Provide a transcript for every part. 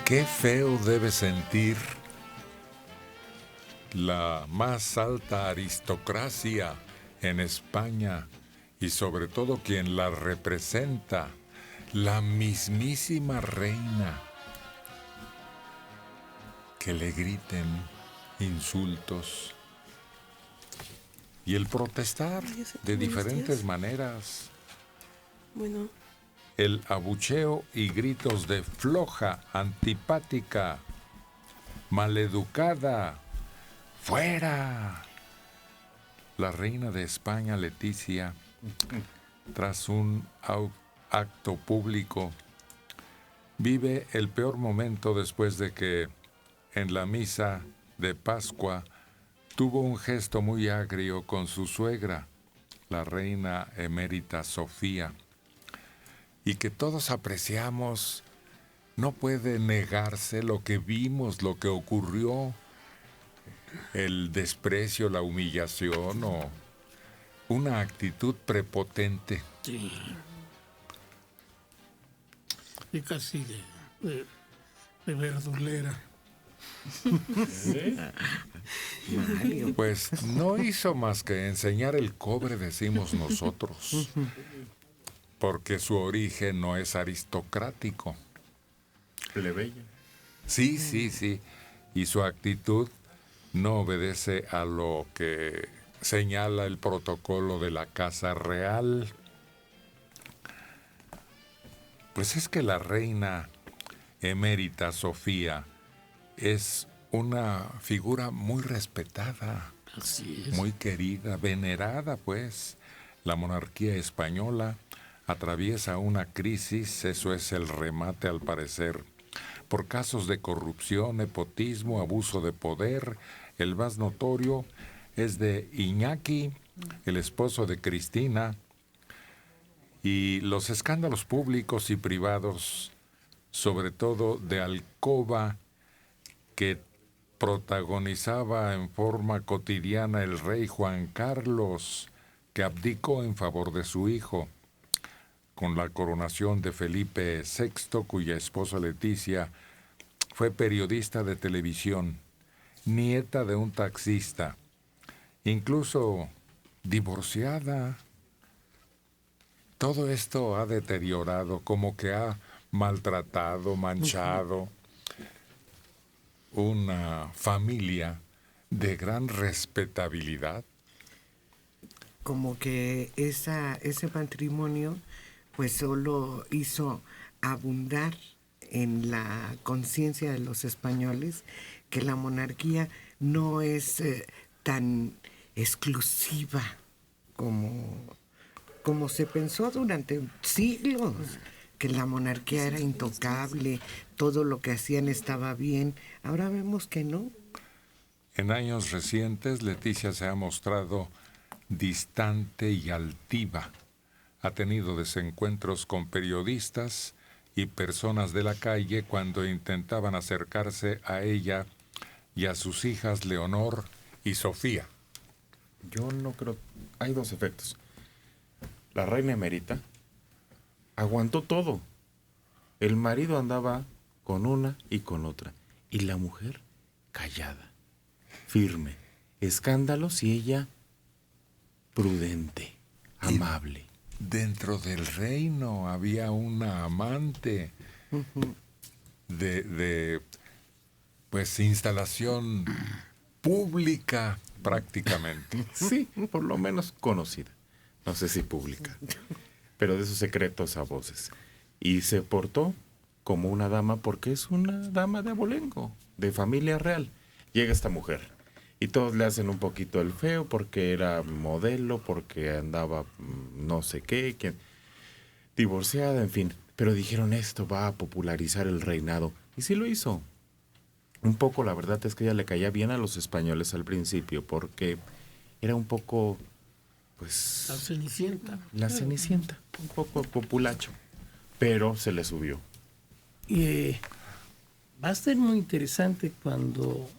Qué feo debe sentir la más alta aristocracia en España y sobre todo quien la representa, la mismísima reina, que le griten insultos y el protestar de diferentes maneras. Bueno. El abucheo y gritos de floja, antipática, maleducada, ¡fuera! La reina de España, Leticia, tras un acto público, vive el peor momento después de que en la misa de Pascua tuvo un gesto muy agrio con su suegra, la reina emérita Sofía, y que todos apreciamos. No puede negarse lo que vimos, lo que ocurrió, el desprecio, la humillación o una actitud prepotente. Sí. Y casi de verdulera. Pues no hizo más que enseñar el cobre, decimos nosotros, porque su origen no es aristocrático. Plebeya. Sí. Y su actitud no obedece a lo que señala el protocolo de la Casa Real. Pues es que la reina emérita Sofía es una figura muy respetada, Así es. muy querida, venerada, pues. La monarquía española atraviesa una crisis, eso es el remate al parecer, por casos de corrupción, nepotismo, abuso de poder. El más notorio es de Iñaki, el esposo de Cristina, y los escándalos públicos y privados, sobre todo de alcoba, que protagonizaba en forma cotidiana el rey Juan Carlos, que abdicó en favor de su hijo, con la coronación de Felipe VI, cuya esposa Leticia fue periodista de televisión, nieta de un taxista, incluso divorciada. Todo esto ha deteriorado, como que ha maltratado, manchado una familia de gran respetabilidad. Como que ese matrimonio pues solo hizo abundar en la conciencia de los españoles que la monarquía no es tan exclusiva como se pensó durante siglos, que la monarquía era intocable, todo lo que hacían estaba bien. Ahora vemos que no. En años recientes, Leticia se ha mostrado distante y altiva. Ha tenido desencuentros con periodistas y personas de la calle cuando intentaban acercarse a ella y a sus hijas Leonor y Sofía. Yo no creo... Hay dos efectos. La reina emérita aguantó todo. El marido andaba con una y con otra. Y la mujer callada, firme. Escándalos y ella prudente, amable. Dentro del reino había una amante de pues instalación pública prácticamente. Sí, por lo menos conocida. No sé si pública, pero de esos secretos a voces. Y se portó como una dama porque es una dama de abolengo, de familia real. Llega esta mujer y todos le hacen un poquito el feo porque era modelo, porque andaba no sé qué, divorciada, en fin. Pero dijeron, esto va a popularizar el reinado. Y sí lo hizo. Un poco, la verdad es que ella le caía bien a los españoles al principio porque era un poco, pues... La Cenicienta. La Cenicienta, un poco populacho, pero se le subió. Y va a ser muy interesante cuando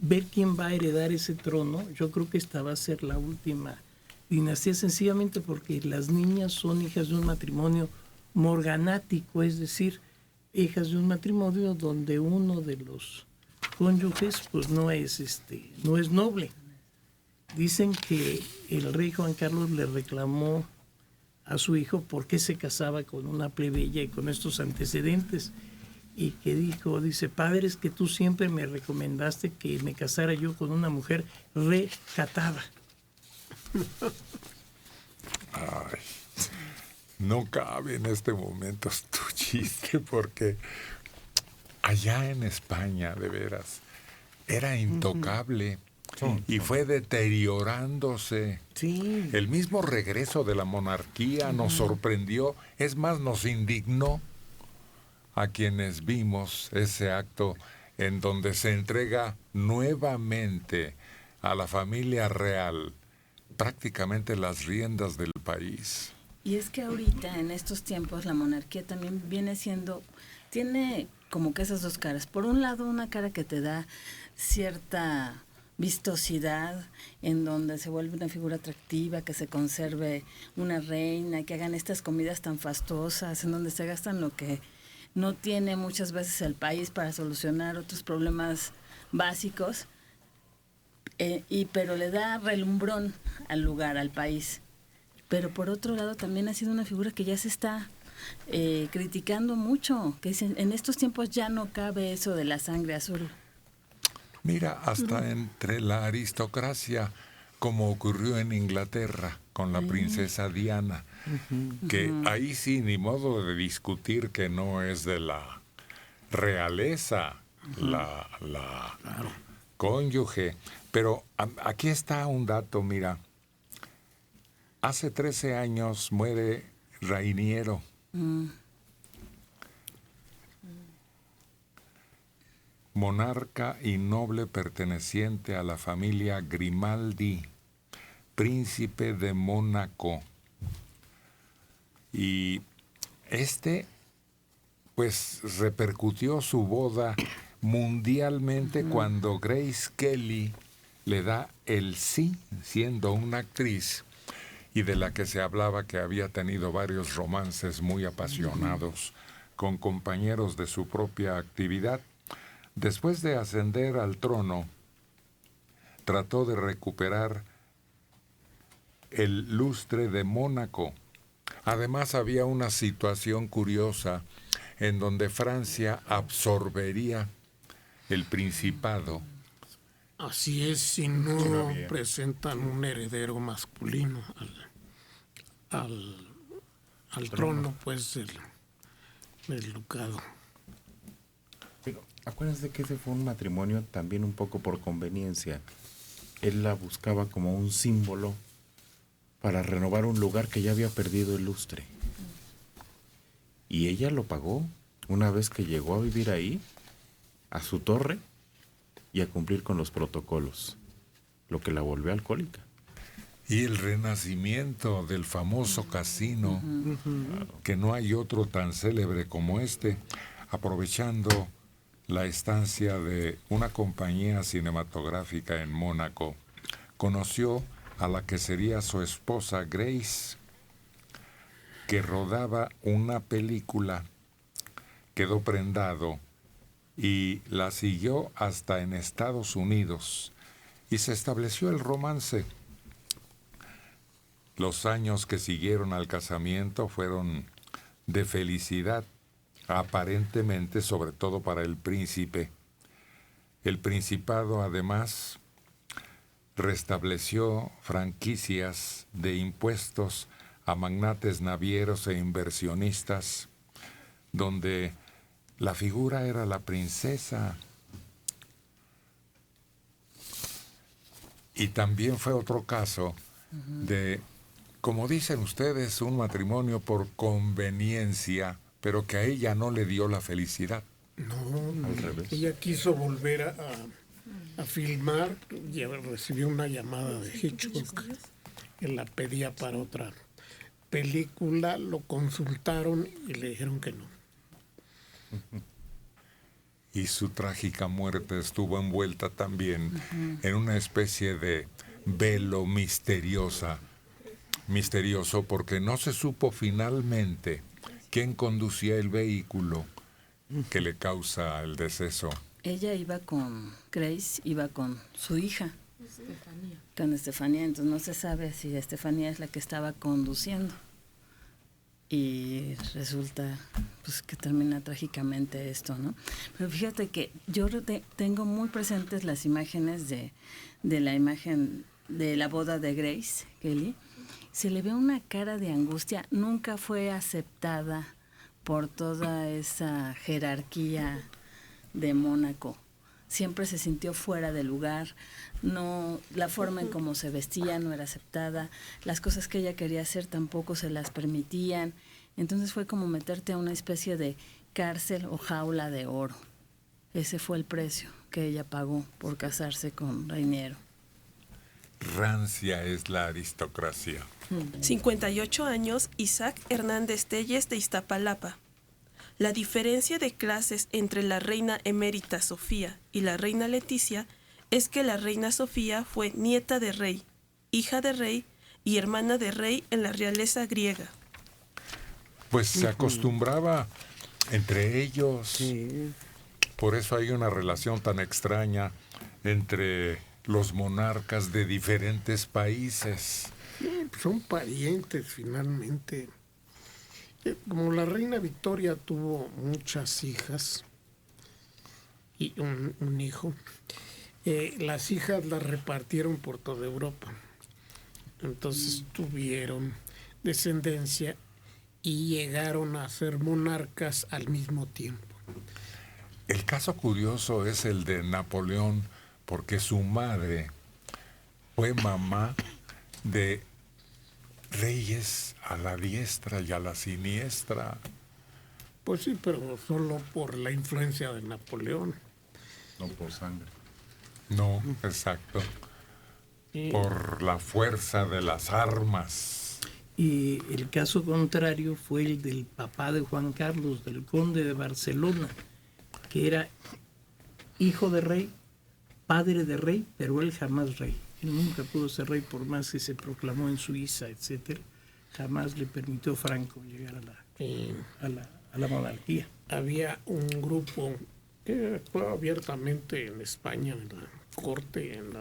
ver quién va a heredar ese trono. Yo creo que esta va a ser la última dinastía, sencillamente porque las niñas son hijas de un matrimonio morganático, es decir, hijas de un matrimonio donde uno de los cónyuges pues no es noble. Dicen que el rey Juan Carlos le reclamó a su hijo por qué se casaba con una plebeya y con estos antecedentes, y que dice, padre, es que tú siempre me recomendaste que me casara yo con una mujer recatada. Ay, no cabe en este momento tu chiste, porque allá en España, de veras, era intocable. Y fue deteriorándose. Sí. El mismo regreso de la monarquía nos sorprendió, es más, nos indignó a quienes vimos ese acto en donde se entrega nuevamente a la familia real prácticamente las riendas del país. Y es que ahorita, en estos tiempos, la monarquía también tiene como que esas dos caras. Por un lado, una cara que te da cierta vistosidad, en donde se vuelve una figura atractiva, que se conserve una reina, que hagan estas comidas tan fastuosas, en donde se gastan lo que no tiene muchas veces el país para solucionar otros problemas básicos, pero le da relumbrón al lugar, al país. Pero por otro lado también ha sido una figura que ya se está criticando mucho, que dicen, en estos tiempos ya no cabe eso de la sangre azul. Mira, hasta entre la aristocracia, como ocurrió en Inglaterra con la princesa Diana, que ahí sí, ni modo de discutir que no es de la realeza, la cónyuge. Pero aquí está un dato, mira. Hace 13 años muere Rainiero. Monarca y noble perteneciente a la familia Grimaldi, príncipe de Mónaco. Y pues repercutió su boda mundialmente cuando Grace Kelly le da el sí, siendo una actriz, y de la que se hablaba que había tenido varios romances muy apasionados con compañeros de su propia actividad. Después de ascender al trono, trató de recuperar el lustre de Mónaco. Además, había una situación curiosa en donde Francia absorbería el principado. Así es, si no presentan un heredero masculino al trono, pues, del ducado. Pero acuérdense que ese fue un matrimonio también un poco por conveniencia. Él la buscaba como un símbolo para renovar un lugar que ya había perdido el lustre. Y ella lo pagó una vez que llegó a vivir ahí, a su torre, y a cumplir con los protocolos, lo que la volvió alcohólica. Y el renacimiento del famoso casino, que no hay otro tan célebre como este, aprovechando la estancia de una compañía cinematográfica en Mónaco, conoció a la que sería su esposa Grace, que rodaba una película, quedó prendado y la siguió hasta en Estados Unidos y se estableció el romance. Los años que siguieron al casamiento fueron de felicidad, aparentemente, sobre todo para el príncipe. El principado, además, restableció franquicias de impuestos a magnates navieros e inversionistas, donde la figura era la princesa. Y también fue otro caso de, como dicen ustedes, un matrimonio por conveniencia, pero que a ella no le dio la felicidad. No, Al revés. ella quiso volver a filmar y recibió una llamada de Hitchcock que la pedía para otra película, lo consultaron y le dijeron que no. Y su trágica muerte estuvo envuelta también en una especie de velo misterioso, porque no se supo finalmente quién conducía el vehículo que le causa el deceso. Ella iba con Grace, iba con su hija, con Estefanía, entonces no se sabe si Estefanía es la que estaba conduciendo. Y resulta pues que termina trágicamente esto, ¿no? Pero fíjate que yo tengo muy presentes las imágenes de la imagen de la boda de Grace Kelly. Se le ve una cara de angustia, nunca fue aceptada por toda esa jerarquía de Mónaco. Siempre se sintió fuera de lugar, no, la forma en cómo se vestía no era aceptada, las cosas que ella quería hacer tampoco se las permitían. Entonces fue como meterte a una especie de cárcel o jaula de oro. Ese fue el precio que ella pagó por casarse con Reiniero. Rancia es la aristocracia. 58 años, Isaac Hernández Telles de Iztapalapa. La diferencia de clases entre la reina emérita Sofía y la reina Leticia es que la reina Sofía fue nieta de rey, hija de rey y hermana de rey en la realeza griega. Pues se acostumbraba entre ellos. Sí. Por eso hay una relación tan extraña entre los monarcas de diferentes países. Son parientes finalmente. Como la reina Victoria tuvo muchas hijas y un hijo, las hijas las repartieron por toda Europa. Entonces tuvieron descendencia y llegaron a ser monarcas al mismo tiempo. El caso curioso es el de Napoleón, porque su madre fue mamá de reyes a la diestra y a la siniestra. Pues sí, pero solo por la influencia de Napoleón. No por sangre. No, exacto. Por la fuerza de las armas. Y el caso contrario fue el del papá de Juan Carlos, del conde de Barcelona, que era hijo de rey, padre de rey, pero él jamás rey. Él nunca pudo ser rey por más que se proclamó en Suiza, etcétera. Jamás le permitió Franco llegar a la monarquía. Había un grupo que actuaba abiertamente en España, en la corte, en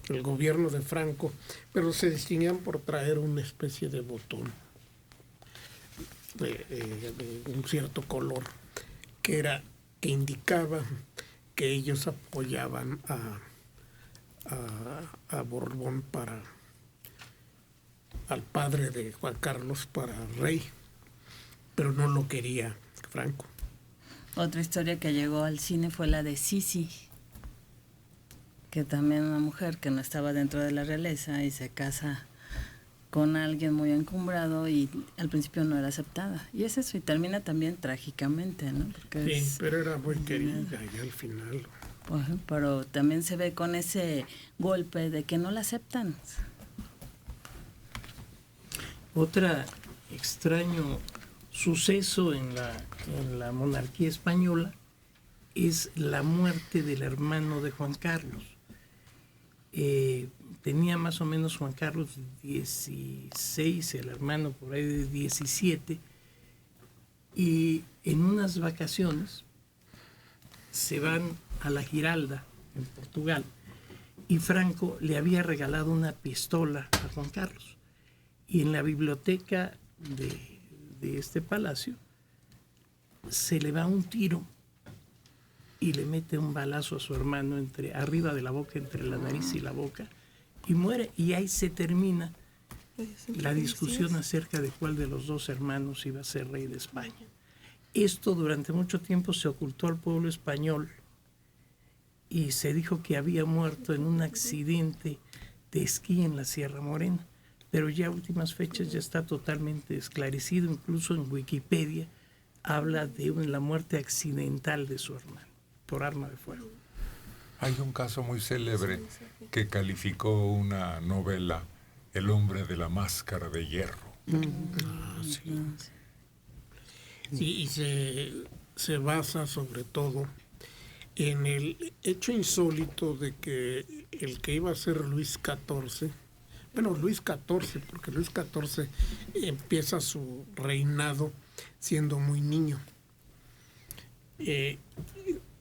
el gobierno de Franco, pero se distinguían por traer una especie de botón de un cierto color que indicaba que ellos apoyaban a Borbón al padre de Juan Carlos para rey, pero no lo quería Franco. Otra historia que llegó al cine fue la de Sisi, que también una mujer que no estaba dentro de la realeza y se casa con alguien muy encumbrado y al principio no era aceptada. Y es eso, y termina también trágicamente, ¿no? Porque sí, pero era muy querida y al final. Pero también se ve con ese golpe de que no la aceptan. Otra extraño suceso en la monarquía española es la muerte del hermano de Juan Carlos. Tenía más o menos Juan Carlos 16, el hermano por ahí de 17, y en unas vacaciones se van a la Giralda, en Portugal, y Franco le había regalado una pistola a Juan Carlos. Y en la biblioteca de este palacio se le va un tiro y le mete un balazo a su hermano arriba de la boca, entre la nariz y la boca, y muere. Y ahí se termina la discusión acerca de cuál de los dos hermanos iba a ser rey de España. Esto durante mucho tiempo se ocultó al pueblo español y se dijo que había muerto en un accidente de esquí en la Sierra Morena. Pero ya a últimas fechas ya está totalmente esclarecido, incluso en Wikipedia habla de la muerte accidental de su hermano por arma de fuego. Hay un caso muy célebre que calificó una novela, El hombre de la máscara de hierro. Sí. Y se basa sobre todo en el hecho insólito de que el que iba a ser Luis XIV, porque Luis XIV empieza su reinado siendo muy niño,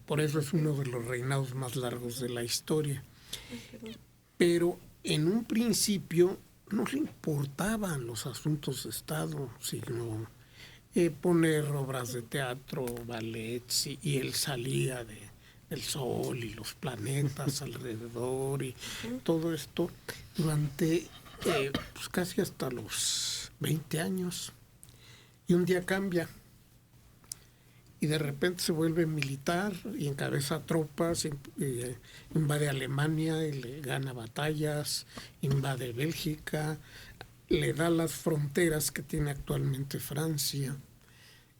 Por eso es uno de los reinados más largos de la historia. Pero en un principio no le importaban los asuntos de Estado, sino poner obras de teatro, ballets, y él salía del sol y los planetas alrededor y todo esto durante pues casi hasta los 20 años. Y un día cambia y de repente se vuelve militar y encabeza tropas, invade Alemania y le gana batallas, invade Bélgica, le da las fronteras que tiene actualmente Francia,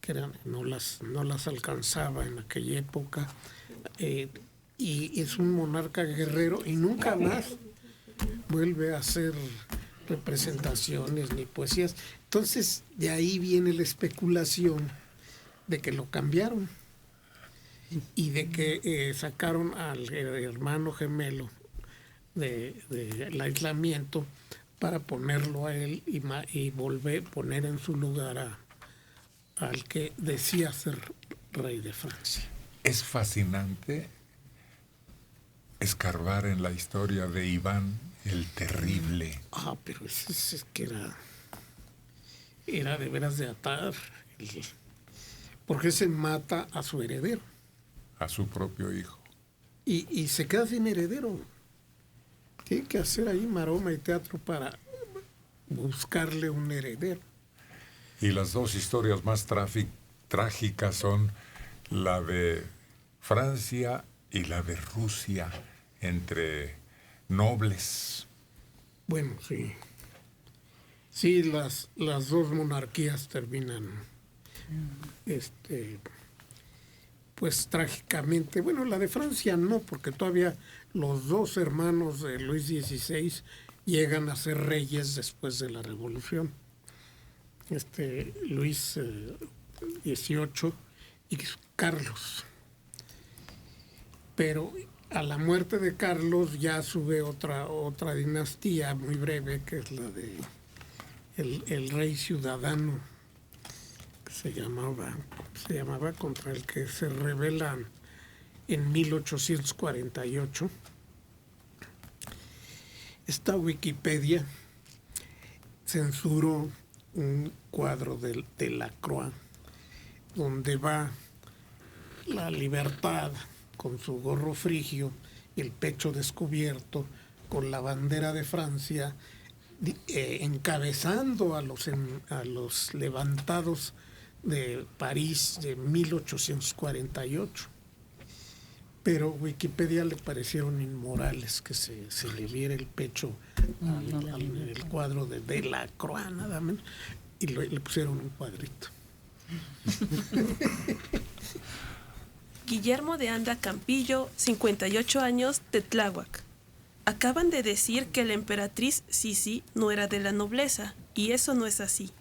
que no las alcanzaba en aquella época, y es un monarca guerrero y nunca más vuelve a hacer representaciones ni poesías. Entonces de ahí viene la especulación de que lo cambiaron y de que sacaron al hermano gemelo del aislamiento para ponerlo a él y volver a poner en su lugar al que decía ser rey de Francia. Es fascinante escarbar en la historia de Iván el Terrible. Pero es que era de veras de atar, porque se mata a su heredero. A su propio hijo. Y se queda sin heredero. Tiene que hacer ahí maroma y teatro para buscarle un heredero. Y las dos historias más trágicas son la de Francia y la de Rusia, entre nobles. Bueno, sí. Sí, las dos monarquías terminan pues trágicamente. Bueno, la de Francia no, porque todavía los dos hermanos de Luis XVI llegan a ser reyes después de la Revolución. Luis XVIII y Carlos. Pero a la muerte de Carlos ya sube otra dinastía muy breve, que es la de el rey ciudadano, que se llamaba, contra el que se rebelan en 1848. Esta Wikipedia censuró un cuadro de Delacroix donde va la libertad con su gorro frigio, el pecho descubierto, con la bandera de Francia, encabezando a los levantados de París de 1848. Pero Wikipedia le parecieron inmorales que se le viera el pecho al cuadro de Delacroix, nada menos, y le pusieron un cuadrito. Guillermo de Anda Campillo, 58 años, de Tláhuac. Acaban de decir que la emperatriz Sisi no era de la nobleza, y eso no es así.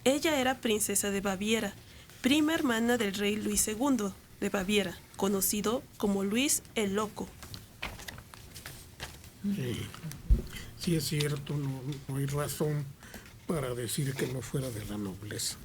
Ella era princesa de Baviera, prima hermana del rey Luis II de Baviera, conocido como Luis el Loco. Sí es cierto, no hay razón para decir que no fuera de la nobleza.